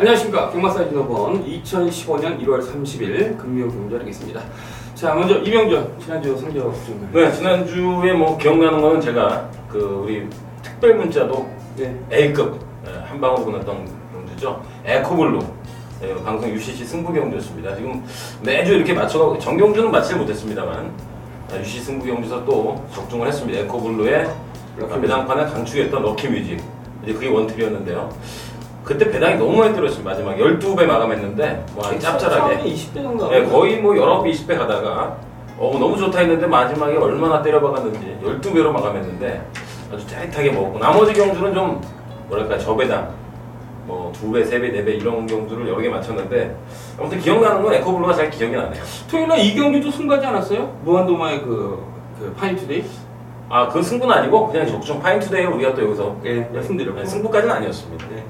안녕하십니까. 경마사이즈 넘버원 2015년 1월 30일 금요 경전하겠습니다. 자, 먼저 이병전 지난주 성적 좀. 네, 지난주에 뭐 기억나는 거는 제가 우리 특별 문자도 A급 한 방으로 끝났던 경주죠. 에코블루 방송 UCC 승부 경주였습니다. 지금 매주 이렇게 맞춰가고 정경주는 맞지 못했습니다만 UCC 승부 경주에서 또 적중을 했습니다. 에코블루의 배당판에 강추했던 럭키뮤직, 이제 그게 원툴이었는데요. 그때 배당이 너무 많이 들었습니다. 마지막 12배 마감했는데 와, 짭짤하게 20배 정도. 네, 거의 뭐 19배, 20배 가다가 너무 좋다 했는데 마지막에 얼마나 때려박았는지 12배로 마감했는데 아주 짜릿하게 먹고, 나머지 경주는 좀 뭐랄까 저배당 뭐 2배, 3배, 4배 이런 경주를 여러 개 맞췄는데 아무튼 기억나는 건 에코블루가 잘 기억이 나네요. 토요일날 이 경주도 승부하지 않았어요? 무한도마의 그 파인투데이? 아, 그 승부는 아니고 그냥 적중 파인투데이 우리가 또 여기서 말씀드렸고 승부까지는 아니었습니다. 네.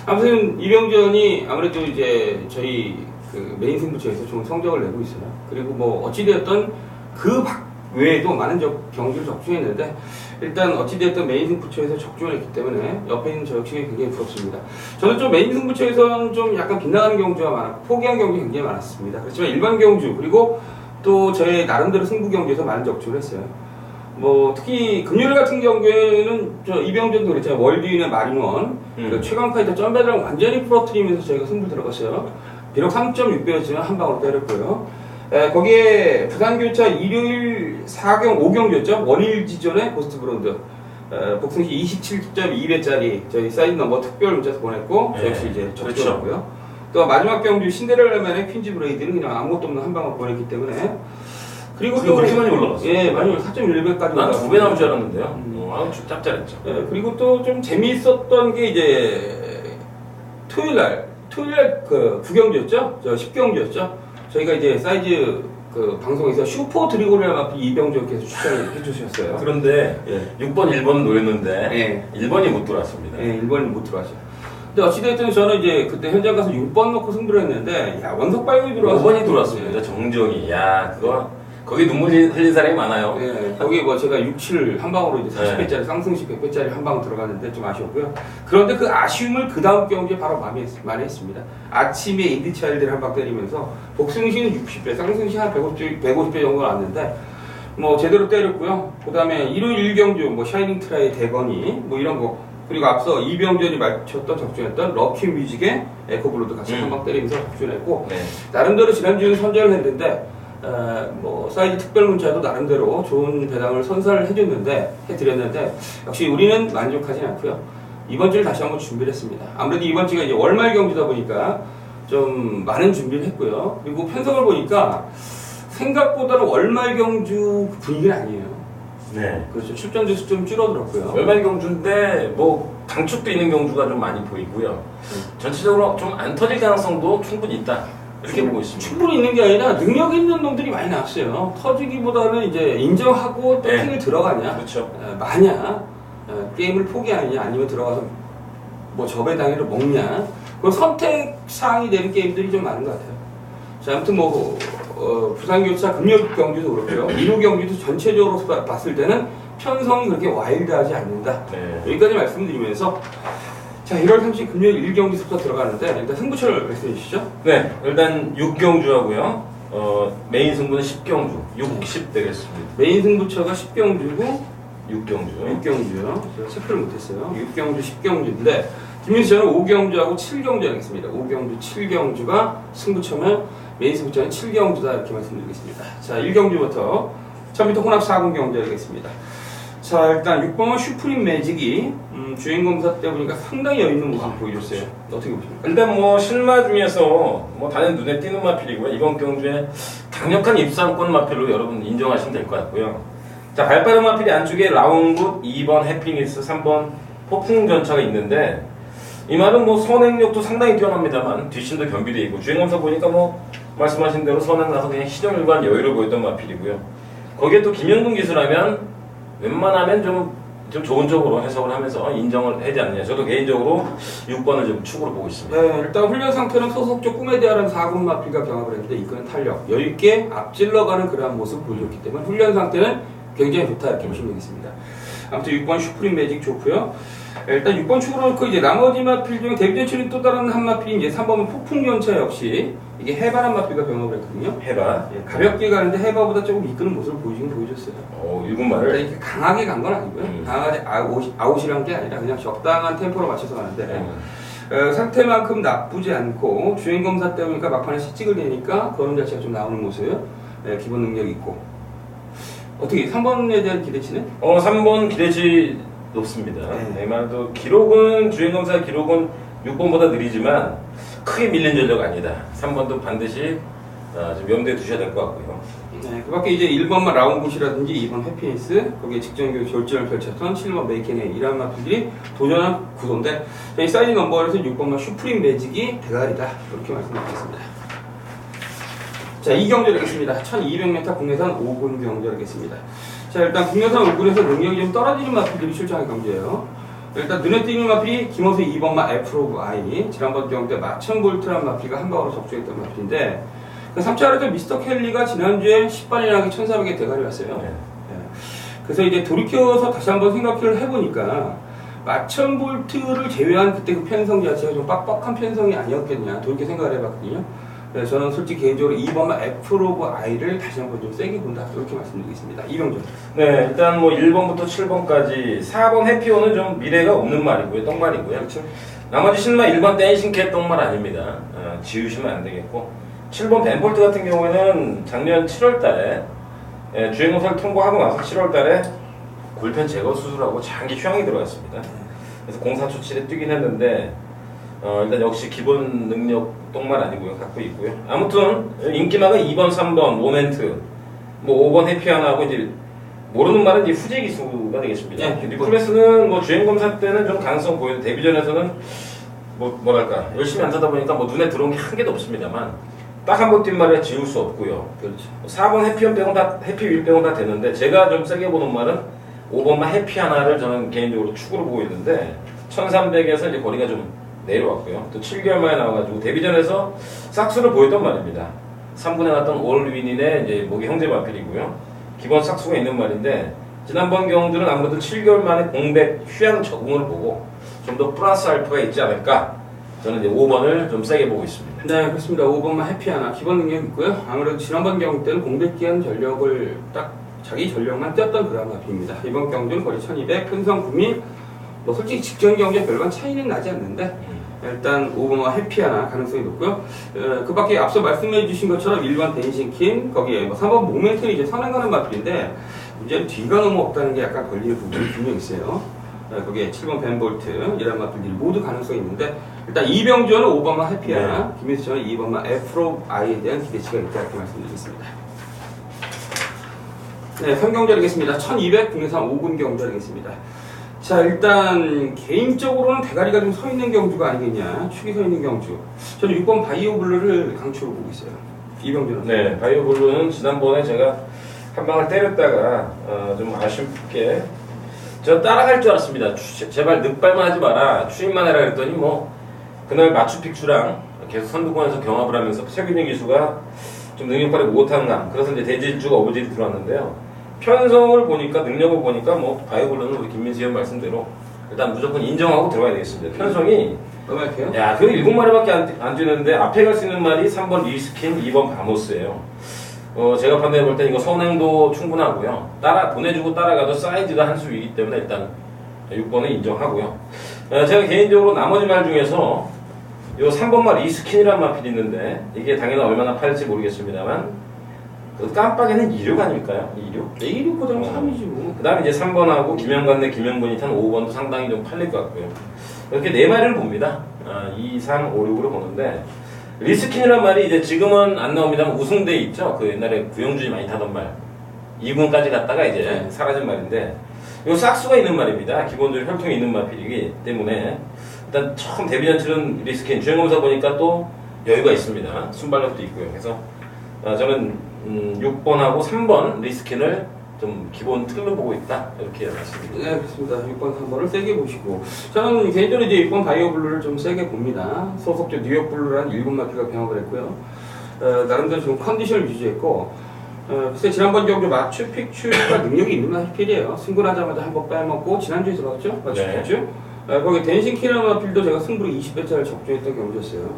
아무튼 이병전이 아무래도 이제 저희 그 메인 승부처에서 좋은 성적을 내고 있어요. 그리고 뭐 어찌되었던 그 외에도 많은 경주를 적중했는데 일단 어찌되었던 메인 승부처에서 적중을 했기 때문에 옆에 있는 저 역시 굉장히 부럽습니다. 저는 좀 메인 승부처에서는 좀 약간 빗나가는 경주가 많았고 포기한 경주 굉장히 많았습니다. 그렇지만 일반 경주 그리고 또 저의 나름대로 승부 경주에서 많은 적중을 했어요. 뭐 특히 금요일 같은 경우에는 저 이병전도 그랬잖아요. 월드윈의 마린원 그 최강파이터 점배를 완전히 부러뜨리면서 저희가 승부 들어갔어요. 비록 3.6배였지만 한 방으로 때렸고요. 거기에 부산교차 일요일 4경 5경주였죠. 원일 지전에 고스트브론드 복승시 27.2배짜리 저희 사이드 넘버 특별 문자에서 보냈고 저 역시 이제 적중하고요. 또 마지막 경주 신데렐라맨의 퀸즈 브레이드는 그냥 아무것도 없는 한 방을 보냈기 때문에, 그리고 또 그렇게 많이 올라갔어요. 예, 많이 4.1배까지 난 2배 나올 줄 알았는데요. 아주 짭짤했죠. 예, 그리고 또 좀 재미있었던 게 이제 토요일날 그 9경주였죠? 저 10경주였죠? 저희가 이제 사이즈 그 방송에서 슈퍼 드리고리아 마피 이병조께서 추천해 주셨어요. 그런데 6번, 1번 노렸는데 1번이 못 들어왔습니다. 예, 1번이 못 들어왔죠. 근데 어찌됐든 저는 이제 그때 현장 가서 6번 놓고 승부를 했는데 야, 원석 빨간이 들어와서 5번이 들어왔습니다. 정정이. 야, 그거 거기 눈물 흘린 사람이 많아요. 네, 거기 뭐 제가 6, 7 한 방으로 이제 40배짜리 상승시 100배짜리 한 방 들어갔는데 좀 아쉬웠고요. 그런데 그 아쉬움을 그 다음 경기에 바로 만회했습니다. 아침에 인디차일드를 한 방 때리면서 복승시는 60배, 상승시 한 150배 정도 났는데 뭐 제대로 때렸고요. 그 다음에 일요일 1경주 뭐 샤이닝 트라이 대건이 뭐 이런 거, 그리고 앞서 이병전이 맞췄던 적중했던 럭키 뮤직의 에코블루도 같이 한 방 때리면서 적중했고 나름대로 지난주는 선전을 했는데 뭐 사이즈 특별 문자도 나름대로 좋은 배당을 선사를 해드렸는데 역시 우리는 만족하진 않고요. 이번 주를 다시 한번 준비를 했습니다. 아무래도 이번 주가 이제 월말 경주다 보니까 좀 많은 준비를 했고요. 그리고 편성을 보니까 생각보다는 월말 경주 분위기는 아니에요. 네. 그렇죠. 출전자 수 좀 줄어들었고요. 월말 경주인데 뭐 당축도 있는 경주가 좀 많이 보이고요. 전체적으로 좀 안 터질 가능성도 충분히 있다, 이렇게 보고 있습니다. 충분히 있는 게 아니라 능력 있는 놈들이 많이 나왔어요. 터지기보다는 이제 인정하고 또 킹을 들어가냐, 그렇죠. 마냐, 게임을 포기하느냐, 아니면 들어가서 뭐 저배당해를 먹냐, 그런 선택 사항이 되는 게임들이 좀 많은 것 같아요. 자, 아무튼 뭐 부산교차 금요 경주도 그렇고요. 1호 경주도 전체적으로 봤을 때는 편성이 그렇게 와일드하지 않는다. 여기까지 말씀드리면서 자, 1월 30일 금요일 1경기 수부터 들어가는데 일단 승부처를 말씀해 주시죠. 네, 일단 6경주하고요. 메인 승부는 10경주, 60 되겠습니다. 메인 승부처가 10경주고 6경주. 6경주요. 제가 체크를 못했어요. 6경주, 10경주인데 김민수 저는 5경주하고 7경주 하겠습니다. 5경주, 7경주가 승부처면 메인 승부처는 7경주다, 이렇게 말씀드리겠습니다. 자, 1경주부터 1000m 혼합 4군 경주 하겠습니다. 자, 일단 6번은 슈프림 매직이 주행검사 때 보니까 상당히 여유있는 모습을 보여줬어요. 어떻게 보십니까? 일단 뭐 실마 중에서 뭐 단연 눈에 띄는 마필이고요. 이번 경주에 강력한 입상권 마필로 여러분 인정하시면 될 것 같고요. 자, 발빠른 마필이 안쪽에 라운굿, 2번 해피니스, 3번 폭풍전차가 있는데 이 말은 뭐 선행력도 상당히 뛰어납니다만 뒷심도 겸비되어 있고, 주행검사 보니까 뭐 말씀하신 대로 선행 나서 그냥 시정일관 여유를 보였던 마필이고요. 거기에 또 김영근 기수라면 웬만하면 좀 좋은 쪽으로 해석을 하면서 인정을 하지 않느냐. 저도 개인적으로 6번을 좀 축으로 보고 있습니다. 네, 일단 훈련 상태는 소속적 꿈에 대한 4군 마필과 경합을 했는데 이끄는 탄력, 여유있게 앞질러가는 그러한 모습을 보여줬기 때문에 훈련 상태는 굉장히 좋다 이렇게 보시면 되겠습니다. 아무튼 6번 슈프림 매직 좋고요. 일단 6번 축으로 놓고 이제 나머지 마필 중에 데뷔전치는 또 다른 한 마필이 이제 3번은 폭풍전차 역시 이게 해바란 마필과 병합을 했거든요. 해봐. 예, 가볍게 가는데 해바보다 조금 이끄는 모습을 보여줬어요. 일곱 말을. 이렇게 강하게 간 건 아니고요. 강하게 아웃이란 게 아니라 그냥 적당한 템포로 맞춰서 가는데 상태만큼 나쁘지 않고 주행 검사 때 보니까 막판에 실직을 내니까 걸음 자체가 좀 나오는 모습. 기본 능력이 있고. 어떻게 3번에 대한 기대치는? 3번 기대치 높습니다. 네. 말도 기록은 주행검사 기록은 6번보다 느리지만 크게 밀린 전력 아니다. 3번도 반드시 좀 염두에 두셔야 될 것 같고요. 네, 그 밖에 이제 1번만 라운굿이라든지 2번 해피니스, 거기에 직전교 결전을 펼쳤던 7번 메이켄의 이란 마필들이 도전한 구도인데, 저희 사이즈 넘버에서 6번만 슈프림 매직이 대가리다. 이렇게 말씀드리겠습니다. 자, 이 경주하겠습니다. 1200m 국내산 5군 경주하겠습니다. 자, 일단 국내산 5군에서 능력이 좀 떨어지는 마필들이 출장할 경주예요. 일단 눈에 띄는 마필이 김호수 2번마 애플 오브 아이, 지난번 경주 때 마천볼트란 마필과 한 방으로 적중했던 마필인데, 그 3차례도 미스터 켈리가 지난주에 10반이라는 1400에 대가리 왔어요. 네. 그래서 이제 돌이켜서 다시 한번 생각을 해보니까 마천볼트를 제외한 그때 그 편성 자체가 좀 빡빡한 편성이 아니었겠냐 돌이켜 생각을 해봤거든요. 그래서 저는 솔직히 개인적으로 2번만 애플 오브 아이를 다시 한번 좀 세게 본다 이렇게 말씀드리겠습니다. 이병준. 네, 일단 뭐 1번부터 7번까지 4번 해피오는 좀 미래가 없는 말이고요. 똥말이고요. 그렇죠. 나머지 신마 1번 댄싱캣 똥말 아닙니다. 지우시면 안 되겠고 7번 벤볼트 같은 경우에는 작년 7월 달에 주행검사를 통과하고 나서 7월 달에 골편 제거 수술하고 장기 휴양이 들어갔습니다. 그래서 공사 조치를 뛰긴 했는데 일단 역시 기본 능력 똥말 아니고요. 갖고 있고요. 아무튼 인기마가 2번, 3번 모멘트, 뭐 5번 해피하나하고 이제 모르는 말은 이제 후제 기수가 되겠습니다. 네, 뉴클래스는 뭐 주행 검사 때는 좀 가능성 보여도 데뷔전에서는 뭐랄까 열심히 안 타다 보니까 뭐 눈에 들어온 게 한 개도 없습니다만 딱 한 번 뛴 말에 지울 수 없고요. 그렇죠. 4번 해피원 빼고 다 해피 윌 빼고 다 되는데 제가 좀 세게 보는 말은 5번만 해피 하나를 저는 개인적으로 축으로 보고 있는데 1300에서 이제 거리가 좀 내려왔고요. 또 7개월 만에 나와가지고 데뷔전에서 싹수를 보였던 말입니다. 3분에 났던 올윈인의 이제 목이 형제 마필이고요. 기본 싹수가 있는 말인데 지난번 경주는 아무래도 7개월 만에 공백 휴양 적응을 보고 좀 더 플러스 알파가 있지 않을까. 저는 이제 5번을 좀 세게 보고 있습니다. 네, 그렇습니다. 5번만 해피하나 기본 능력 있고요. 아무래도 지난번 경기 때는 공백기한 전력을 딱 자기 전력만 뛰었던 그런 마필입니다. 이번 경주는 거리 1200, 편성 구미 뭐 솔직히 직전 경기에 별반 차이는 나지 않는데 일단 5번과 해피하나 가능성이 높고요. 그 밖에 앞서 말씀해 주신 것처럼 1번 댄싱킨 거기에 뭐 3번 모멘트는 이제 선행 가는 마필인데 문제는 뒤가 너무 없다는 게 약간 걸리는 부분이 분명 있어요. 거기에 7번 벤볼트 이런 마필들이 모두 가능성이 있는데 일단 이병주는 5번만 해피하나 김혜수는 2번만 애프로 아이에 대한 기대치가 있다 이렇게 말씀드리겠습니다. 네, 선경자리겠습니다. 1200 국내산 5군 경자리겠습니다. 자, 일단 개인적으로는 대가리가 좀 서 있는 경주가 아니겠냐, 축이 서 있는 경주. 저는 6번 바이오 블루를 강추로 보고 있어요. 이병준은. 네, 바이오 블루는 지난번에 제가 한 방을 때렸다가 좀 아쉽게 저 따라갈 줄 알았습니다. 제발 늑발만 하지 마라, 추임만 해라 그랬더니 뭐 그날 마추픽추랑 계속 선두권에서 경합을 하면서 최균영 기수가 좀 능력발휘 못한가. 그래서 이제 대질주가 오버질이 들어왔는데요. 편성을 보니까 능력을 보니까 뭐 바이오블루는 우리 김민수 의원 말씀대로 일단 무조건 인정하고 들어가야 되겠습니다. 편성이 너무 약해요? 야, 그래도 7마리밖에 안 뛰는데 앞에 갈 수 있는 말이 3번 리스킨, 2번 바모스예요. 제가 판단해 볼 때 이거 선행도 충분하고요. 보내주고 따라가도 사이즈가 한 수이기 때문에 일단 6번은 인정하고요. 제가 개인적으로 나머지 말 중에서 요 3번말 리스킨이란 마필이 있는데 이게 당연히 얼마나 팔릴지 모르겠습니다만 그 깜빡이는 2류 아닐까요? 2류? 2류보다는 3이지 뭐. 그 다음에 이제 3번하고 김영관 대 김영근이 탄 5번도 상당히 좀 팔릴 것 같고요. 이렇게 4마리를 봅니다. 2, 3, 5, 6으로 보는데 리스킨이란 말이 이제 지금은 안 나옵니다만 우승대 있죠? 그 옛날에 구영준이 많이 타던 말 2군까지 갔다가 이제 사라진 말인데 요 싹수가 있는 말입니다. 기본적으로 혈통이 있는 마필이기 때문에 일단 처음 데뷔전 치른 리스킨 주행검사 보니까 또 여유가 있습니다. 순발력도 있고요. 그래서 저는 6번하고 3번 리스킨을 좀 기본 틀로 보고 있다 이렇게 말씀드립니다. 네, 그렇습니다. 6번, 3번을 세게 보시고 저는 개인적으로 이제 6번 바이오 블루를 좀 세게 봅니다. 소속주 뉴욕 블루라는 일본 마피가 병합을 했고요. 나름대로 좀 컨디션을 유지했고 글쎄 지난번 경주 마추픽추가 능력이 있는 마필이에요. 승부하자마자 한 번 빼먹고 지난주에 들어갔죠? 마추픽추. 거기 댄싱 키너 마필도 제가 승부로 20배짜리 적중했던 경주였어요.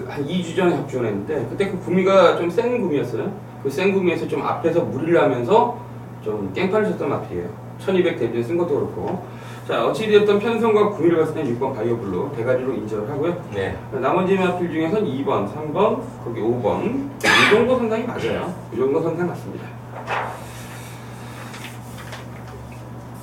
한 2주 전에 적중을 했는데 그때 그 구미가 좀 센 구미였어요. 그 센 구미에서 좀 앞에서 무리를 하면서 좀 깽판을 쳤던 마필이에요. 1200 데뷔 쓴 것도 그렇고. 자, 어찌되었던 편성과 구미를 봤을 때 6번 바이오블루 대가리로 인정을 하고요. 네. 나머지 마필 중에선 2번, 3번, 거기 5번 이 정도 선상이 맞아요. 이 정도 선상 맞습니다.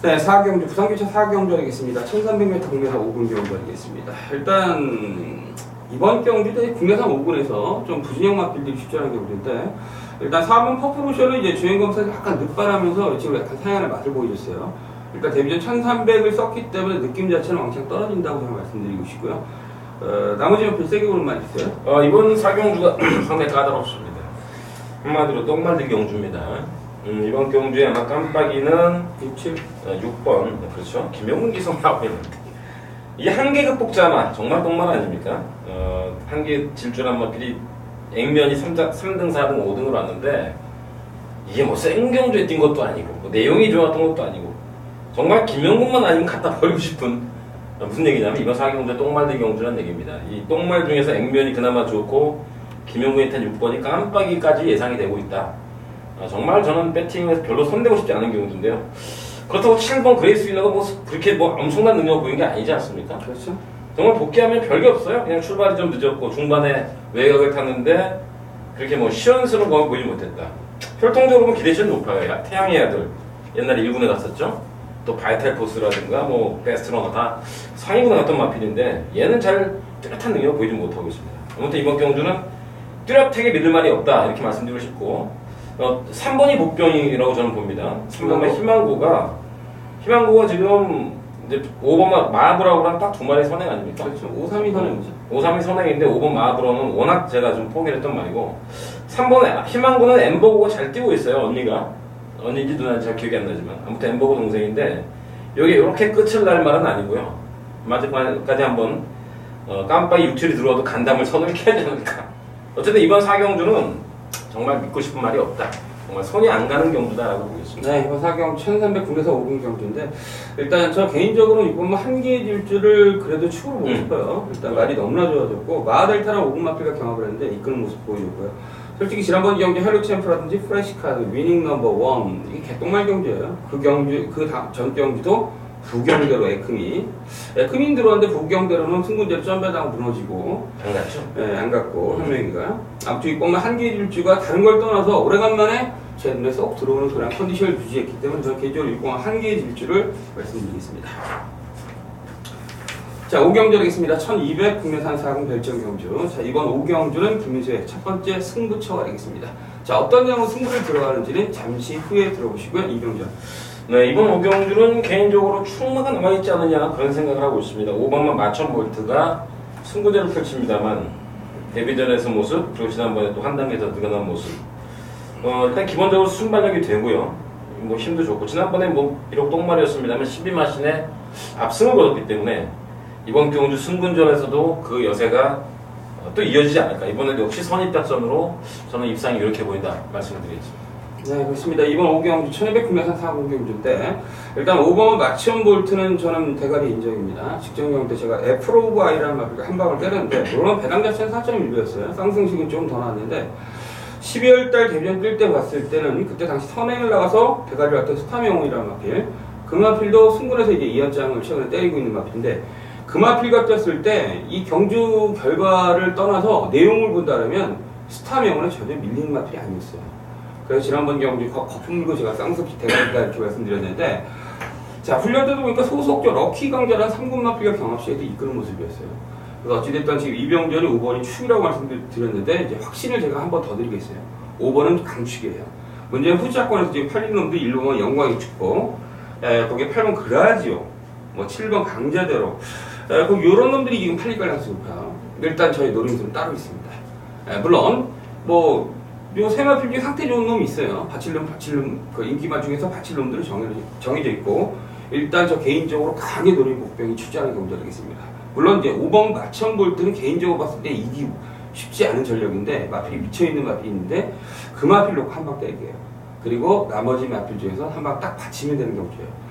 네, 4경주 부산교차 4경주하겠습니다. 1300m 국내산 5군 경주하겠습니다. 일단 이번 경주도 국내산 5군에서 좀 부진형 마필들이 출전한 경주인데 일단 4번 퍼프로션은 이제 주행검사에서 약간 늦발하면서 지금 약간 사양의 맛을 보여줬어요. 일단 데뷔전 1300을 썼기 때문에 느낌 자체는 왕창 떨어진다고 제가 말씀드리고 싶고요. 나머지 마필 세게 오는 말 있어요? 이번 4경주가 상당히 까다롭습니다. 한마디로 똥말리 경주입니다. 이번 경주에 아마 깜빡이는 6번 그렇죠. 김영문 기성 나오고 있는데 이 한계 극복자만 정말 똥말 아닙니까? 한계 질주란 마필이 액면이 3등, 4등, 5등으로 왔는데 이게 뭐 센 경주에 뛴 것도 아니고 뭐 내용이 좋았던 것도 아니고 정말 김영문만 아니면 갖다 버리고 싶은 무슨 얘기냐면 이번 4경주 똥말리 경주라는 얘기입니다. 이 똥말 중에서 액면이 그나마 좋고 김영문이 탄 6번이 깜빡이까지 예상이 되고 있다. 정말 저는 배팅에서 별로 손대고 싶지 않은 경우인데요. 그렇다고 7번 그레이스 위너가 뭐 그렇게 뭐 엄청난 능력을 보인 게 아니지 않습니까? 그렇죠. 정말 복귀하면 별게 없어요. 그냥 출발이 좀 늦었고 중반에 외곽을 탔는데 그렇게 뭐 시원스러운 거 보이지 못했다. 혈통적으로 보면 기대치는 높아요. 태양의 아들 옛날에 1군에 갔었죠. 또 바이탈 포스라든가 뭐 베스트러너 다 상위군에 갔던 마필인데 얘는 잘 뚜렷한 능력을 보이지 못하고 있습니다. 아무튼 이번 경주는 뚜렷하게 믿을 말이 없다 이렇게 말씀드리고 싶고 3번이 복병이라고 저는 봅니다. 3번의 희망고가 지금 이제 5번 마브라우랑 딱 두 마리 선행 아닙니까? 그렇죠. 532 선행이죠. 532 선행인데 5번 마브라우는 워낙 제가 좀 포기를 했던 말이고 3번 희망고는 엠버고가 잘 뛰고 있어요. 언니인지 누나인지 잘 기억이 안 나지만 아무튼 엠버고 동생인데 여기 이렇게 끝을 날 말은 아니고요. 마지막까지 한번 깜빡이 육칠이 들어와도 간담을 선을 켜야 되니까 어쨌든 이번 4경주는 정말 믿고 싶은 말이 없다. 정말 손이 안 가는 경주다라고 보겠습니다. 네, 이번 4경 1300 국내산 5군 경주인데 일단 저 개인적으로 이번 한계의 질주를 그래도 축으로 보고 싶어요. 일단 말이 너무나 좋아졌고 마하델타랑 5군 마필과 경합을 했는데 이끄는 모습 보여줬고요. 솔직히 지난번 경주 헬로 챔프라든지 프레시카드, 위닝 넘버 1 이게 개똥말 경주예요. 그 경주 전 경주도 부경대로 에크민 들어왔는데 부경대로는 승군대로 점배당 무너지고 안 갔죠? 네, 안 갔고 한 명이가 아무튼 이번만 한계 질주가 다른 걸 떠나서 오래간만에 제 눈에 쏙 들어오는 그런 컨디션을 유지했기 때문에 저는 개인적으로 이번 한계 질주를 말씀드리겠습니다. 자, 5경주 하겠습니다. 1200 국내산 4군 별정 경주. 자, 이번 5경주는 김민수의 첫 번째 승부처가 되겠습니다. 자, 어떤 내용으로 승부를 들어가는지는 잠시 후에 들어보시고요. 2경주. 네, 이번 5경주는 개인적으로 충마가 남아있지 않느냐 그런 생각을 하고 있습니다. 5번만 마천 볼트가 승부대를 펼칩니다만 데뷔전에서 모습 그리고 지난번에 또 한 단계 더 늘어난 모습 일단 기본적으로 순발력이 되고요. 뭐 힘도 좋고 지난번에 뭐 비록 똥말이었습니다만 12마신에 압승을 거뒀기 때문에 이번 경주 승군전에서도 그 여세가 또 이어지지 않을까. 이번에도 역시 선입답선으로 저는 입상이 이렇게 보인다 말씀드리겠습니다. 네, 그렇습니다. 이번 5경주 1200 국내산 4군 경주인데 일단 5번 마치온 볼트는 저는 대가리 인정입니다. 직전 경주 때 제가 애플 오브 아이라는 마필과 한 방을 때렸는데 물론 배당 자체는 4.1배였어요. 쌍승식은 좀 더 나왔는데 12월달 데뷔전 뛸 때 봤을 때는 그때 당시 선행을 나가서 대가리를 왔던 스타명이라는 마필 그 마필도 승군에서 이제 2연장을 최근에 때리고 있는 마필인데 그 마필과 뛰었을 때 이 경주 결과를 떠나서 내용을 본다면 스타명은 전혀 밀리는 마필이 아니었어요. 그래서 지난번 경주 거품 물고 제가 쌍석기 대가리다 이렇게 말씀드렸는데 자 훈련 때도 보니까 소속조 럭키 강자란 3군 마필과 경합시에도 이끄는 모습이었어요. 그래서 어찌됐든 지금 이병전이 5번이 축이라고 말씀드렸는데 이제 확신을 제가 한 번 더 드리겠어요. 5번은 강축이에요. 문제는 후자권에서 지금 8놈도 1번은 영광이 축고 거기에 8번 그라지오 뭐 7번 강자대로 그럼 요런 놈들이 지금 팔릴 가능성이 높아요. 일단 저희 노림수는 따로 있습니다. 물론 뭐 요 세마필 중에 상태 좋은 놈이 있어요. 바칠름 그 인기만 중에서 바칠놈들은 정해져 있고 일단 저 개인적으로 강하게 노린 복병이 출전하는 경우가 되겠습니다. 물론 이제 5번 마천 볼트는 개인적으로 봤을 때 이기 쉽지 않은 전력인데 마필이 미쳐있는 마필이 있는데 그 마필 놓고 한 방 때릴게요. 그리고 나머지 마필 중에서 한 방 딱 받치면 되는 경주예요.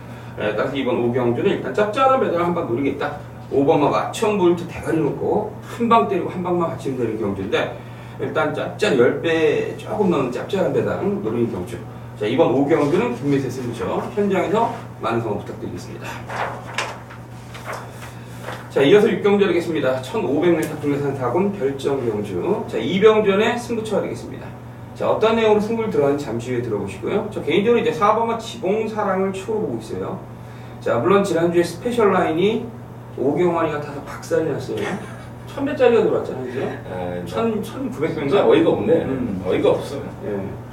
따라서 이번 오경주는 일단 짭짤한 배달을 한 방 노리겠다. 5번만 맞춤 볼트 대가리 놓고 한 방 때리고 한 방만 받치면 되는 경주인데 일단 짭짤 10배 조금 넘는 짭짤한 배달 노리는 경주. 자, 이번 오경주는 김매세 승부처 현장에서 많은 성원 부탁드리겠습니다. 자, 이어서 6경주 하겠습니다. 1500m 국내산 타군 별정 경주. 자, 2병전의 승부처 하겠습니다. 자, 어떤 내용으로 승부를 들어가는지 잠시 후에 들어보시고요. 저 개인적으로 이제 4번과 지봉사랑을 추후로 보고 있어요. 자, 물론 지난주에 스페셜 라인이 오경환이가 타서 박살이 났어요. 1000배짜리가 들어왔잖아요, 그죠? 1900배인가? 어이가 없네. 어이가 없어. 예.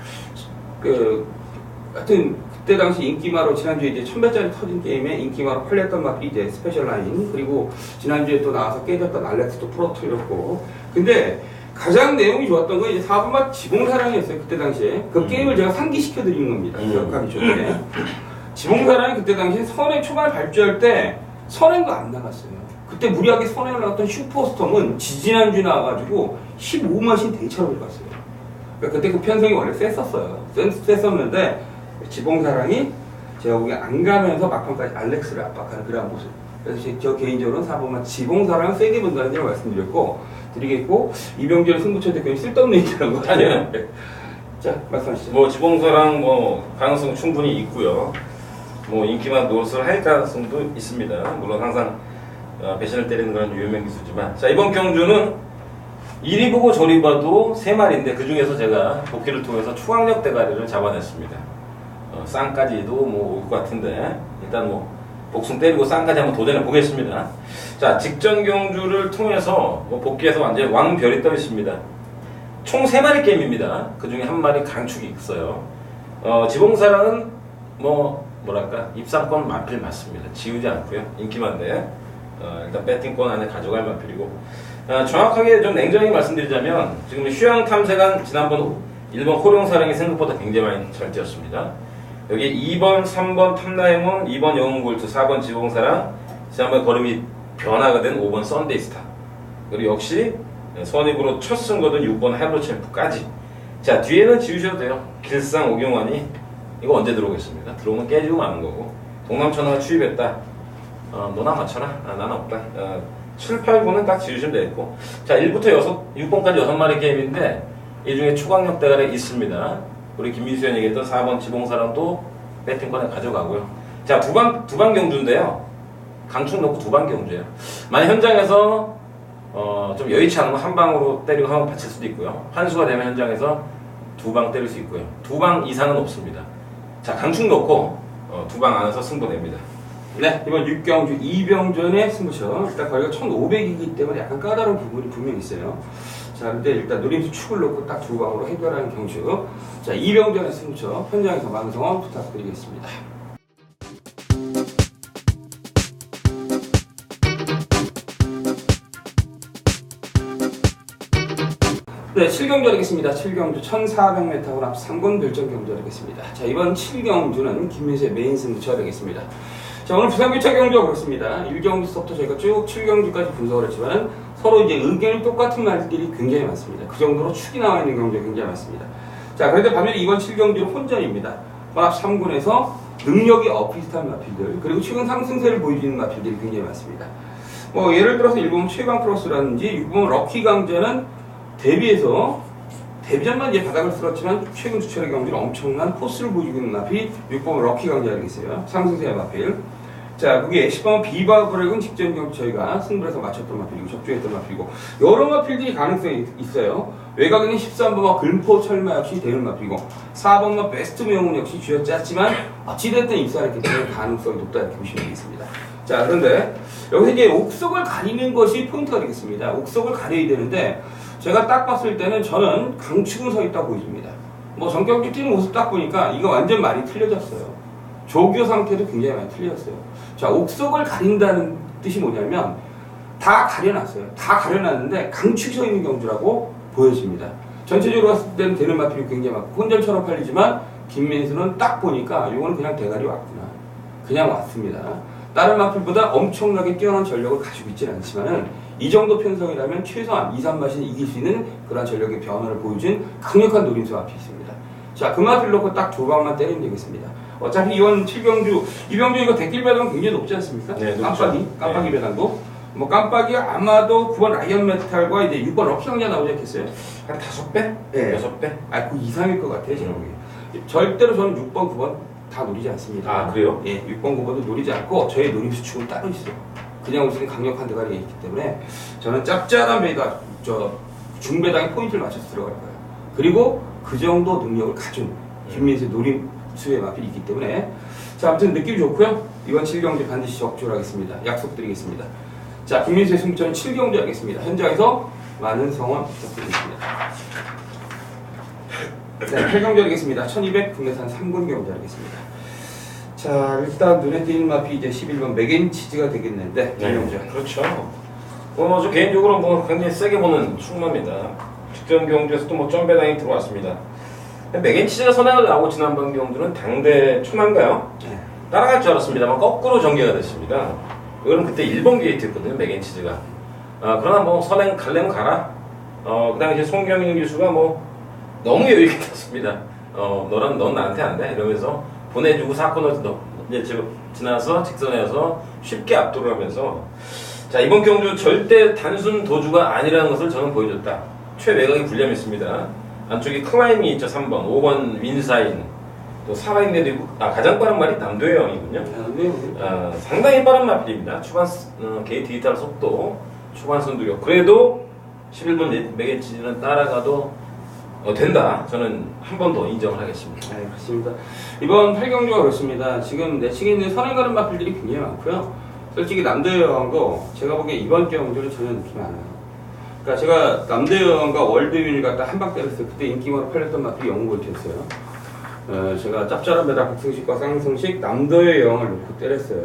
하여튼, 그때 당시 인기마로 지난주에 이제 1000배짜리 터진 게임에 인기마로 팔렸던 마필이 이제 스페셜 라인, 그리고 지난주에 또 나와서 깨졌던 알렉스도 풀어뜨렸고. 근데 가장 내용이 좋았던 건 이제 4번맛 지봉사랑이었어요, 그때 당시에. 그 게임을 제가 상기시켜 드리는 겁니다. 기억하기 좋게. 지봉사랑이 그때 당시에 선행 초반에 발주할 때 선행도 안 나갔어요. 그때 무리하게 선행을 나갔던 슈퍼스톰은 지지난주에 나와가지고 15만신 대차로 들어갔어요. 그러니까 그때 그 편성이 원래 셌었는데 지봉사랑이 제가 보기에 안 가면서 막판까지 알렉스를 압박하는 그런 모습. 그래서 저 개인적으로는 4번만 지봉사랑을 세게 본다는 점을 드리겠고 이병렬 승부처 대표님 쓸데없는 얘기라는 거 아니에요? 자, 말씀하시죠. 뭐 지봉사랑 뭐 가능성 충분히 있고요. 뭐 인기만 노릇을 할 가능성도 있습니다. 물론 항상 배신을 때리는 그런 유명 기수지만, 자, 이번 경주는 이리 보고 저리 봐도 3마리인데 그 중에서 제가 복귀를 통해서 추강력 대가리를 잡아냈습니다. 쌍까지도 뭐 올 것 같은데 일단 뭐 복숭 때리고 쌍까지 한번 도전해 보겠습니다. 자, 직전 경주를 통해서 뭐 복귀해서 완전히 왕별이 떠 있습니다. 총 3마리 게임입니다. 그 중에 한 마리 강축이 있어요. 지봉사랑은 뭐랄까 입상권 마필 맞습니다. 지우지 않고요. 인기만데 일단 배팅권 안에 가져갈 마필이고, 정확하게 좀 냉정히 말씀드리자면 지금 휴양 탐색한 지난번 1번 호룡사랑이 생각보다 굉장히 많이 잘 뛰었습니다. 여기 2번, 3번 탐라이몬, 2번 영웅볼트, 4번 지봉사랑, 지난번 걸음이 변화가 된 5번 썬데이스타, 그리고 역시 선입으로 첫 승거든 6번 할로챔프까지. 자, 뒤에는 지우셔도 돼요. 길상 오경환이 이거 언제 들어오겠습니까? 들어오면 깨지고 마는 거고. 동남천하가 추입했다. 너나 맞춰라. 나는 없다. 7, 8, 9는 딱 지우시면 되겠고. 자, 1부터 6번까지 6마리 게임인데 이 중에 초강력 대가리 있습니다. 우리 김민수현 얘기했던 4번 지봉사랑도 배팅권에 가져가고요. 자, 두방 경주인데요. 강축 넣고 두방 경주예요. 만약 현장에서 좀 여의치 않으면 한 방으로 때리고 한 방 받칠 수도 있고요. 환수가 되면 현장에서 2방 때릴 수 있고요. 2방 이상은 없습니다. 자, 강축 넣고 2방 안에서 승부 냅니다. 네, 이번 6경주 2병전의 승부처. 일단 거리가 1500이기 때문에 약간 까다로운 부분이 분명히 있어요. 자, 근데 일단 노림수 축을 놓고 딱 2방으로 해결하는 경주. 자, 2병전의 승부처 현장에서 많은 성원 부탁드리겠습니다. 네, 7경주 하겠습니다. 7경주 1400m 앞 3군 별정 경주 하겠습니다. 자, 이번 7경주는 김민수의 메인 승부처 하겠습니다. 자, 오늘 부산교차 경주가 그렇습니다. 1경주부터 저희가 쭉 7경주까지 분석을 했지만 서로 이제 의견이 똑같은 말들이 굉장히 많습니다. 그 정도로 축이 나와 있는 경주가 굉장히 많습니다. 자, 그런데 반면에 이번 7경주는 혼전입니다. 앞 3군에서 능력이 엇비슷한 마필들, 그리고 최근 상승세를 보여주는 마필들이 굉장히 많습니다. 뭐 예를 들어서 1번 최강 크로스라든지 6번 럭키 강자는 데뷔전만 이제 바닥을 쓸었지만 최근 두 차례 경기는 엄청난 포스를 보여주고 있는 마필 6번 럭키 강자가 있어요. 상승세의 마필. 자, 그게 10번 비바 브렉은 직전 경기 저희가 승부에서 맞췄던 마필이고 적중했던 마필이고 여러 마필들이 가능성이 있어요. 외곽에는 13번과 글포 철마 역시 대응 마필이고 4번과 베스트 명운 역시 쥐어짰지만 어찌됐든 입사했기 때문에 가능성이 높다 이렇게 보시면 되겠습니다. 자, 그런데 여기서 이제 옥석을 가리는 것이 포인트가 되겠습니다. 옥석을 가려야 되는데 제가 딱 봤을 때는 저는 강축은 서 있다고 보입니다. 뭐 전격주 뛰는 모습 딱 보니까 이거 완전 많이 틀려졌어요. 조교 상태도 굉장히 많이 틀렸어요. 자, 옥석을 가린다는 뜻이 뭐냐면 다 가려놨어요. 다 가려놨는데 강축이 서 있는 경주라고 보여집니다. 전체적으로 봤을 때는 되는 마필이 굉장히 많고 혼전처럼 팔리지만 김민수는 딱 보니까 이거는 그냥 대가리 왔구나. 그냥 왔습니다. 다른 마필보다 엄청나게 뛰어난 전력을 가지고 있지는 않지만은 이 정도 편성이라면 최소한 2, 3마신 이길 수 있는 그런 전력의 변화를 보여준 강력한 노림수 마필이 있습니다. 자, 그 마필 놓고 딱 두 방만 때리면 되겠습니다. 어차피 이번 7경주, 이병주 이거 대길 배당 굉장히 높지 않습니까? 네, 높죠. 깜빡이 네. 배당도. 뭐 깜빡이 아마도 9번 라이언 메탈과 이제 6번 럭키 형제 나오지 않겠어요? 한 5배? 네. 6배? 아, 그 이상일 것 같아요, 제가 보기에. 절대로 저는 6번, 9번 다 노리지 않습니다. 아, 그래요? 예, 6번, 9번도 노리지 않고 저의 노림수 축은 따로 있어요. 그냥 올 수 있는 강력한 대가리가 있기 때문에 저는 짭짤한 배당, 중배당에 포인트를 맞춰서 들어갈 거예요. 그리고 그 정도 능력을 가진 김민수의 노림수의 마필이 있기 때문에 자, 아무튼 느낌이 좋고요. 이번 7경주 반드시 적중을 하겠습니다. 약속드리겠습니다. 자, 김민수의 승부처는 7경주 하겠습니다. 현장에서 많은 성원 부탁드리겠습니다. 네, 8경주 하겠습니다. 1200 국내산 3군 경주 하겠습니다. 자, 일단 눈에 띄는 마피 이제 11번 맥앤치즈가 되겠는데 김영주. 그렇죠. 저 개인적으로 뭐 굉장히 세게 보는 충마입니다. 직전 경주에서도 뭐 점배당이 들어왔습니다. 맥앤치즈가 선행을 나오고 지난번 경주는 당대 초만가요? 네. 따라갈 줄 알았습니다만 거꾸로 전개가 됐습니다. 이거는 그때 1번 게이트였거든요, 맥앤치즈가. 그러나 뭐 선행 갈래면 가라. 그 당시에 송경인 교수가 뭐 너무 여유있게 탔습니다. 넌 나한테 안 돼. 이러면서 보내주고 사건을 이제 지나서 직선에서 쉽게 압도를 하면서 자, 이번 경주 절대 단순 도주가 아니라는 것을 저는 보여줬다. 최외곽이 불리함있습니다. 안쪽에 클라임이 있죠. 3번, 5번 윈사인, 또 살아있는 데도 있고, 가장 빠른 말이 남도의 형이군요. 상당히 빠른 마필입니다. 초반 게이트 이탈 속도, 초반 선두력. 그래도 11번 맥앤치즈는 따라가도 된다. 저는 한 번 더 인정을 하겠습니다. 네, 그렇습니다. 이번 8경주가 그렇습니다. 지금 내치에 있는 선행 가는 마필들이 굉장히 많고요. 솔직히 남도의 여왕도 제가 보기에 이번 경주는 전혀 느낌이 안 와요. 그러니까 제가 남도의 여왕과 월드윈을 갖다 한 방 때렸어요. 그때 인기마로 팔렸던 마필이 영웅골트였어요. 제가 짭짤한 배당 박승식과 쌍승식 남도의 여왕을 놓고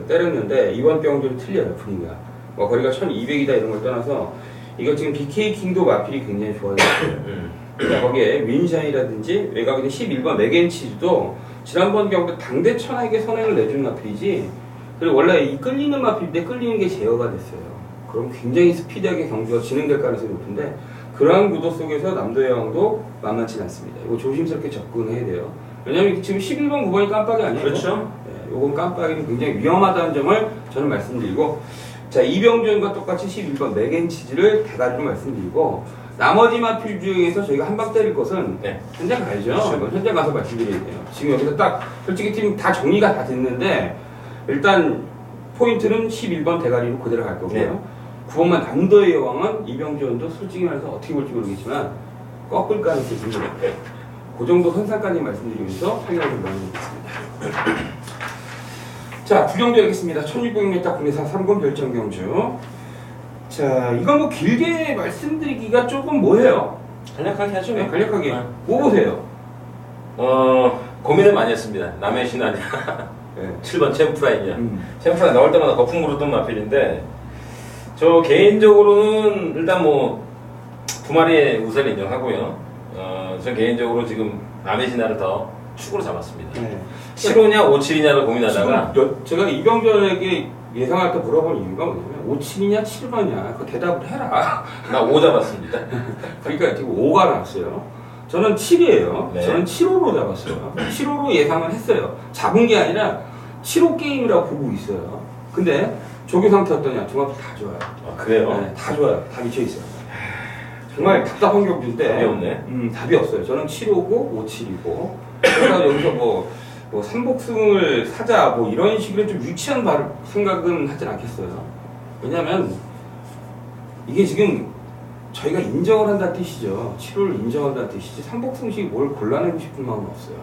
때렸는데 이번 경주는 틀려요, 분위기가. 뭐 거리가 1200이다 이런 걸 떠나서 이거 지금 BK 킹도 마필이 굉장히 좋아졌어요. 그러니까 거기에 윈샤이라든지 외곽에 11번 맥앤치즈도 지난번 경주 당대 천하에게 선행을 내준 마필이지, 그리고 원래 이 끌리는 마필인데 끌리는 게 제어가 됐어요. 그럼 굉장히 스피디하게 경주가 진행될 가능성이 높은데 그러한 구도 속에서 남도의 왕도 만만치 않습니다. 이거 조심스럽게 접근해야 돼요. 왜냐면 지금 11번, 9번이 깜빡이 아니에요. 그렇죠. 네, 이건 깜빡이는 굉장히 위험하다는 점을 저는 말씀드리고, 자, 이병준과 똑같이 11번 맥앤치즈를 대가리로 말씀드리고, 나머지 마필 중에서 저희가 한 방 때릴 것은 네. 현장 가야죠. 그렇죠. 현장 가서 말씀드려야 돼요. 지금 여기서 딱 솔직히 팀 다 정리가 다 됐는데 일단 포인트는 11번 대가리로 그대로 갈 거고요. 네. 9번만 남도의 여왕은 이병준도 솔직히 말해서 어떻게 볼지 모르겠지만 꺾을 가능성이 있는 것 같아요. 그 정도 선상까지 말씀드리면서 설명을 마무리하겠습니다. 자, 구경도 하겠습니다. 1600m 국내산 3군 별정경주. 자, 이건 뭐 길게 말씀드리기가 조금 뭐해요? 간략하게 하죠. 네, 간략하게. 네. 뭐 보세요? 고민을 많이 했습니다. 남의 신하냐, 네. 7번 챔프라이냐. 챔프라이 나올 때마다 거품 물었던 마필인데, 저 개인적으로는 일단 뭐 두 마리의 우세를 인정하고요. 저 개인적으로 지금 남의 신하를 더 축으로 잡았습니다. 네. 7호냐 57이냐를 고민하다가 제가 이병전에게 예상할 때 물어본 이유가 뭐냐면 57이냐 7번이냐 그 대답을 해라. 나 5 잡았습니다. 그러니까 지금 5가 나왔어요. 저는 7이에요. 네. 저는 7호로 잡았어요. 7호로 예상을 했어요. 잡은 게 아니라 7호 게임이라고 보고 있어요. 근데 조교 상태 어떠냐? 종합 다 좋아요. 그래요? 네, 다 좋아요. 다 미쳐 있어요. 정말 답답한 경주인데 답이 없네. 답이 없어요. 저는 7호고 57이고 그러니까 여기서 뭐 삼복승을 사자 뭐 이런 식으로 좀 유치한 생각은 하진 않겠어요. 왜냐면 이게 지금 저희가 인정을 한다는 뜻이죠. 7호를 인정한다는 뜻이지 삼복승식 뭘 골라내고 싶은 마음은 없어요.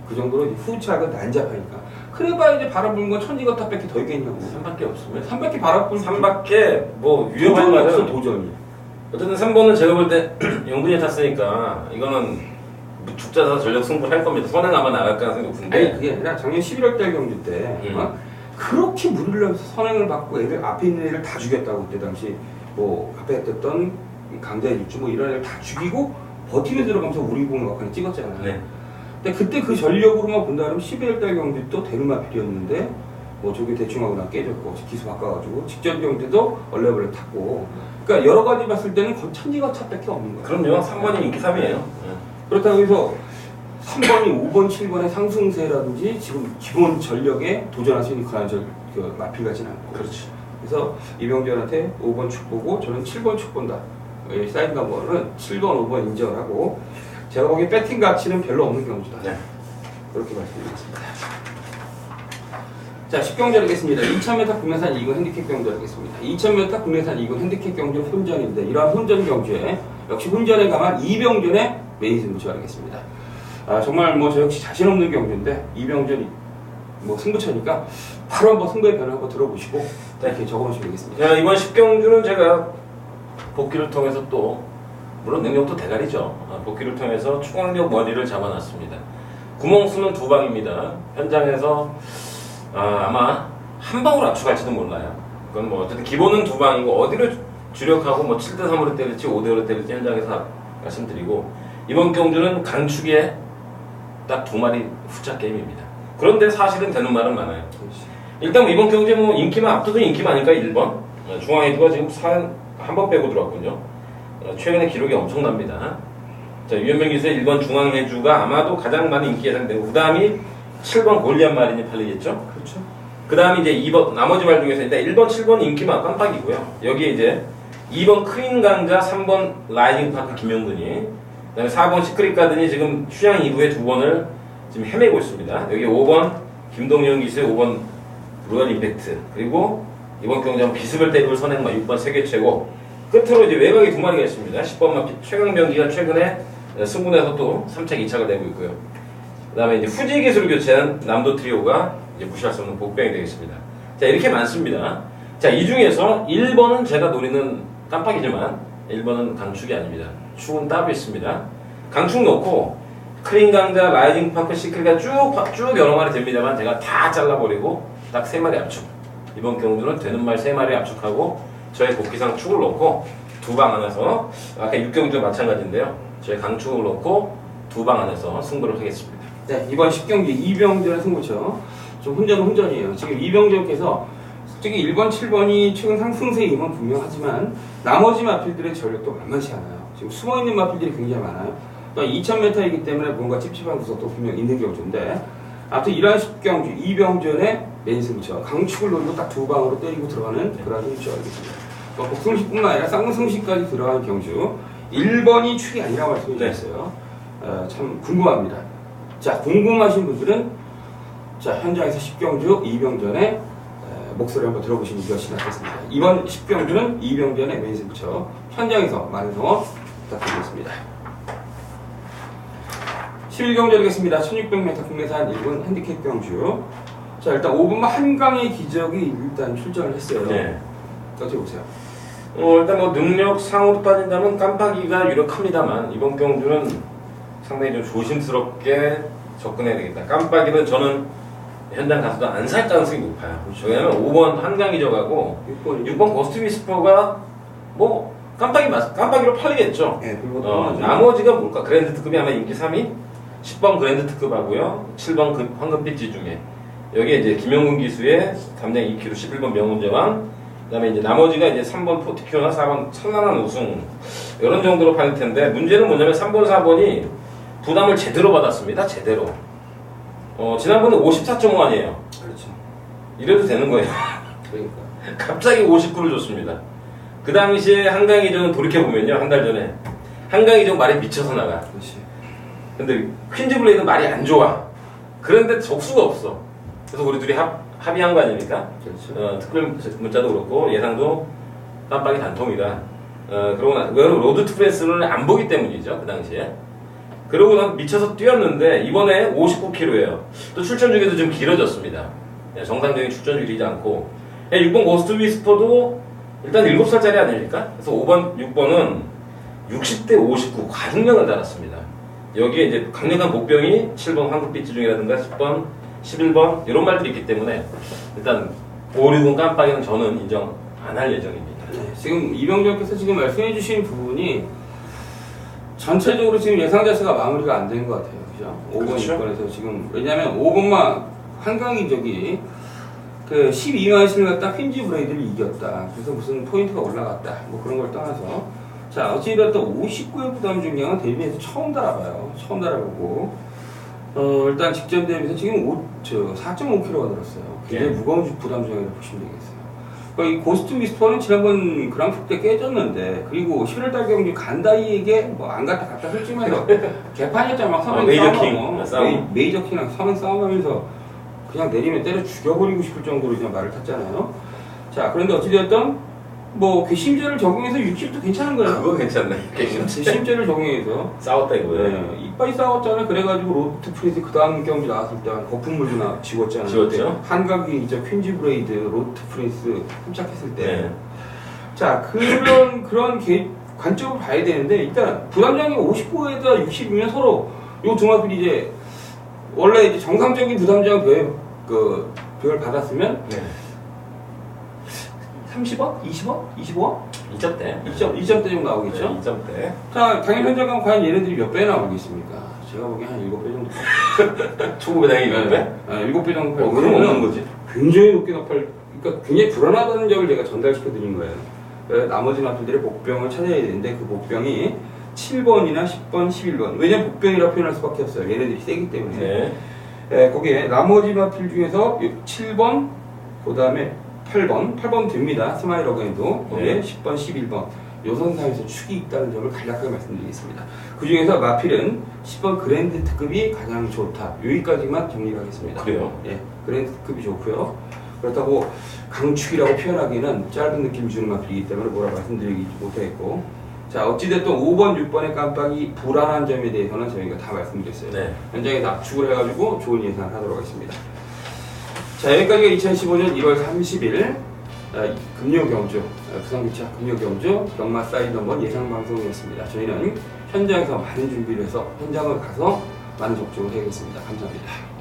그 정도로 이제 후차가 난잡하니까. 그래봐 이제 바람 불는 건 천지거탑밖에 더 있겠냐고. 3밖에 없으면 3바퀴 바람 불 3밖에 뭐 위험한 도전이 없어. 말은 도전이. 어쨌든 3번은 제가 볼 때 영분이 탔으니까 이거는 죽자사 전력 승부를 할 겁니다. 선행 아마 나갈 가능성이 높은데. 아니 그게 아니라 작년 11월 달 경주 때 그렇게 무리를 하면서 선행을 받고 애들 앞에 있는 애를 다 죽였다고. 그때 당시 뭐 앞에 떴던 강자의 육주 뭐 이런 애를 다 죽이고 버티면서 들어가면서 우리 공을 막판에 찍었잖아요. 네. 근데 그때 그 전력으로만 본다면 11월 달 경주 또 대르마필이었는데 뭐 저기 대충 하고 나 깨졌고 기수 바꿔가지고 직전 경기도 얼레벌레 탔고 그러니까 여러 가지 봤을 때는 거의 천지가차밖에 없는 거예요. 그럼요. 3번이 인기 3이에요. 그렇다고 해서 3번이 5번, 7번의 상승세라든지 지금 기본 전력에 도전할 수 있는 그 마필 같지는 않고 그렇지. 그래서 이병렬한테 5번 축 보고 저는 7번 축 본다. 사이드 넘버는 7번, 5번 인정을 하고 제가 보기에 배팅 가치는 별로 없는 경주다. 네. 그렇게 말씀드리겠습니다. 자, 10경주 하겠습니다. 2000m 국내산 2군 핸디캡 경주 하겠습니다. 2000m 국내산 2군 핸디캡 경주 혼전인데 이러한 혼전 경주에 역시 혼전에 강한 이병전의 메인 승부처 하겠습니다. 정말 뭐 저 역시 자신 없는 경주인데 이병전이 뭐 승부처니까 바로 한번 승부의 변을 한번 들어보시고 이렇게 적어보시면 되겠습니다. 자, 이번 10경주는 제가 복귀를 통해서 또 물론 능력도 대가리죠. 복귀를 통해서 충항력 머리를 잡아놨습니다. 구멍수는 2방입니다. 현장에서 아마 한 방으로 압축할지도 몰라요. 그건 뭐 어쨌든 기본은 2방이고 어디를 주력하고 뭐 7대3으로 때릴지 5대5로 때릴지 현장에서 말씀드리고 이번 경주는 강축에 딱 2마리 후차 게임입니다. 그런데 사실은 되는 말은 많아요. 일단 이번 경주에 뭐 인기만 압도적인 인기만 아닐까 1번 중앙해주가 지금 한 번 빼고 들어왔군요. 최근에 기록이 엄청납니다. 자, 유현명 기수의 1번 중앙해주가 아마도 가장 많은 인기 예상되고 그 다음이 7번 골리앗 마린이 팔리겠죠? 그렇죠. 그 다음이 이제 2번 나머지 말 중에서 일단 1번, 7번 인기만 깜빡이고요. 여기에 이제 2번 크린 강자, 3번 라이징 파크 김용근이 그 다음에 4번 시크릿 가든이 지금 휴양 이후에 2번을 지금 헤매고 있습니다. 여기 5번 김동영 기수의 5번 로얄 임팩트 그리고 이번 경기장 비스별 테이블 선행마 6번 세계 최고 끝으로 이제 외곽이 2마리가 있습니다. 10번 마피 최강병기가 최근에 승부내서 또 3책 2착을 내고 있고요. 그 다음에 이제 후지 기술을 교체한 남도 트리오가 이제 무시할 수 없는 복병이 되겠습니다. 자, 이렇게 많습니다. 자, 이 중에서 1번은 제가 노리는 깜빡이지만 1번은 강축이 아닙니다. 축은 따로 있습니다. 강축 놓고 크린 강자, 라이징 파크, 시크릿가 쭉 여러 마리 됩니다만 제가 다 잘라버리고 딱 3마리 압축. 이번 경주는 되는 말 3마리 압축하고 저의 복귀상 축을 놓고 2방 안에서 아까 6경주와 마찬가지인데요. 저의 강축을 놓고 2방 안에서 승부를 하겠습니다. 네, 이번 10경기 이병전의 승부처 좀 혼전이에요. 지금 이병전께서 솔직히 1번, 7번이 최근 상승세인 건 분명하지만 나머지 마필들의 전력도 만만치 않아요. 지금 숨어있는 마필들이 굉장히 많아요. 또 2000m이기 때문에 뭔가 찝찝한 구석도 분명 있는 경주인데 아무튼 이러한 10경주 이병전의 메인 승부처 강축을 노리고 딱 2방으로 때리고 들어가는 그런 승부처가 되겠습니다. 복승식뿐만 아니라 쌍승식까지 들어가는 경주 1번이 축이 아니라고 말씀해 주셨어요. 참 궁금합니다. 자, 궁금하신 분들은 자, 현장에서 10경주 이병전의 목소리 한번 들어보시는 것이 낫겠습니다. 이번 10경주는 이병전의 메인 승부처 현장에서 많은 성원 부탁드리겠습니다. 11경주 하겠습니다. 1600m 국내산 1군 핸디캡 경주. 자, 일단 5번만 한강의 기적이 일단 출전을 했어요. 네. 어떻게 보세요? 일단 뭐 능력 상으로 따진다면 깜빡이가 유력합니다만 이번 경주는 상당히 좀 조심스럽게 접근해야 되겠다. 깜빡이는 저는 현장 가서도 안 살 가능성이 높아요. 그렇죠. 왜냐면 5번 한강이 져가고 6번 고스트 위스퍼가 뭐 깜빡이로 팔리겠죠. 네, 나머지가 뭘까? 그랜드 특급이 아마 인기 3위? 10번 그랜드 특급하고요. 7번 황금빛 지중해. 여기에 이제 김영근 기수의 담량 2kg 11번 명운제왕. 그다음에 이제 나머지가 이제 3번 포티큐나 4번 찬란한 우승 이런 정도로 팔릴 텐데 문제는 뭐냐면 3번, 4번이 부담을 제대로 받았습니다. 제대로. 지난번에 54.5안이에요. 그렇죠. 이래도 되는 거예요. 그러니까. 갑자기 59를 줬습니다. 그 당시에 한강이정은 돌이켜보면요. 한 달 전에. 한강이정 말이 미쳐서 나가. 그렇지. 근데 퀸즈블레이드는 말이 안 좋아. 그런데 적수가 없어. 그래서 우리 둘이 합의한 거 아닙니까? 그렇죠. 특별 문자도 그렇고 예상도 깜빡이 단통이다. 그러고 왜냐면 로드 투프레스를 안 보기 때문이죠. 그 당시에. 그러고 난 미쳐서 뛰었는데 이번에 59km예요. 또 출전 주기도 좀 길어졌습니다. 정상적인 출전 주기이지 않고 6번 고스트 위스퍼도 일단 7살짜리 아닙니까? 그래서 5번, 6번은 60대 59 과중량을 달았습니다. 여기에 이제 강력한 복병이 7번 황금빛 지중이라든가 10번, 11번 이런 말들이 있기 때문에 일단 5, 6은 깜빡이는 저는 인정 안 할 예정입니다. 네, 지금 이병렬께서 지금 말씀해 주신 부분이 전체적으로 지금 예상 자체가 마무리가 안 된 것 같아요. 그죠? 5번 그렇죠. 6번에서 지금 왜냐하면 5번만 한강이 저기 그 12만 신을 갖다 퀸즈 브레이드를 이겼다. 그래서 무슨 포인트가 올라갔다. 뭐 그런 걸 떠나서 자 어찌됐든 59의 부담 중량은 데뷔해서 처음 달아봐요. 처음 달아보고 일단 직전 대비해서 지금 4.5kg가 늘었어요. 굉장히 예. 무거운 부담 중량이라고 보시면 되겠어요. 그러니까 이 고스트 위스퍼는 지난번 그랑프리 때 깨졌는데 그리고 11월 경기 간다이에게 뭐 안 갔다 솔직히 말해서 개판이었잖아. 막 서면 메이저 싸움하고 킹. 메이저 킹이랑 서면 싸움하면서 그냥 내리면 때려 죽여버리고 싶을 정도로 그냥 말을 탔잖아요. 자 그런데 어찌되었든 뭐 괘씸죄를 적용해서 60도 괜찮은 거예요. 그거 괜찮네. 괘씸죄를 적용해서 싸웠다 이거예요. 네, 이빨이 싸웠잖아요. 그래가지고 로트 프린스 그 다음 경기 나왔을 때 거품물도 지웠잖아요. 지웠죠. 그때 한각이 이제 퀸즈 브레이드, 로트 프린스 흡착했을 때. 네. 자 그런 관점을 봐야 되는데 일단 부담장이 59에다 60이면 서로 요 두 마필이 이제 원래 이제 정상적인 부담장 별 받았으면 네. 30원? 20원? 25원? 2점대. 2점대 정도 나오겠죠? 네, 2점대. 자, 당일 현장감 과연 얘네들이 몇 배 나오겠습니까? 제가 보기엔 한 7배 정도. 초급배당이 있는데? 7배 정도 팔고. 그럼 없는 거지. 굉장히 높게 그러니까 굉장히 불안하다는 점을 제가 전달시켜 드린 거예요. 나머지 마필들의 복병을 찾아야 되는데 그 복병이 7번이나 10번, 11번. 왜냐면 복병이라고 표현할 수밖에 없어요. 얘네들이 세기 때문에. 네. 거기에 나머지 마필 중에서 7번, 그 다음에 8번 됩니다. 스마일 어게인도. 거기에 네. 10번, 11번. 요 선상에서 축이 있다는 점을 간략하게 말씀드리겠습니다. 그 중에서 마필은 10번 그랜드 특급이 가장 좋다. 여기까지만 정리를 하겠습니다. 그래요? 예, 그랜드 특급이 좋고요. 그렇다고 강축이라고 표현하기에는 짧은 느낌 주는 마필이기 때문에 뭐라 말씀드리지 못하겠고. 자, 어찌됐든 5번, 6번의 깜빡이 불안한 점에 대해서는 저희가 다 말씀드렸어요. 네. 현장에서 압축을 해가지고 좋은 예상을 하도록 하겠습니다. 자, 여기까지가 2015년 1월 30일 금요경주, 부산기차 금요경주 경마 사이드 한번 예상방송이었습니다. 저희는 현장에서 많은 준비를 해서 현장을 가서 많은 접촉을 해야겠습니다. 감사합니다.